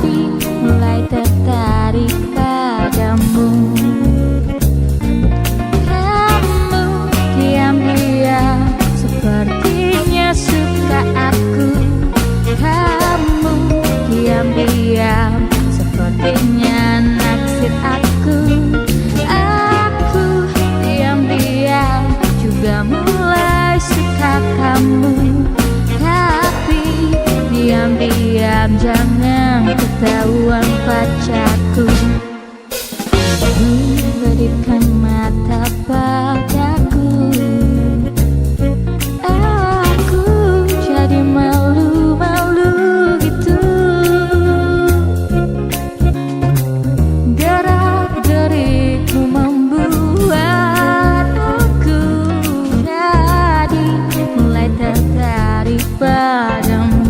Jadi mulai tertarik padamu. Kamu diam-diam sepertinya suka aku. Kamu diam-diam sepertinya naksir aku. Aku diam-diam juga mulai suka kamu. Tapi diam-diam jangan ketahuan pacarku. Berikan mata padaku. Aku jadi malu-malu gitu. Gerak-gerikmu membuat aku jadi mulai tertarik padamu.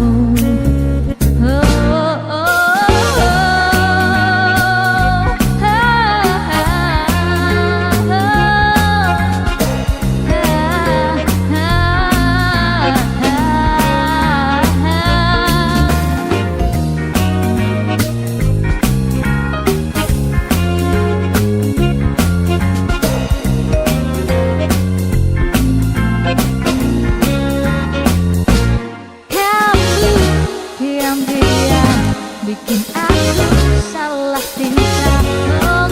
Diam-diam bikin aku salah tingkah. Oh,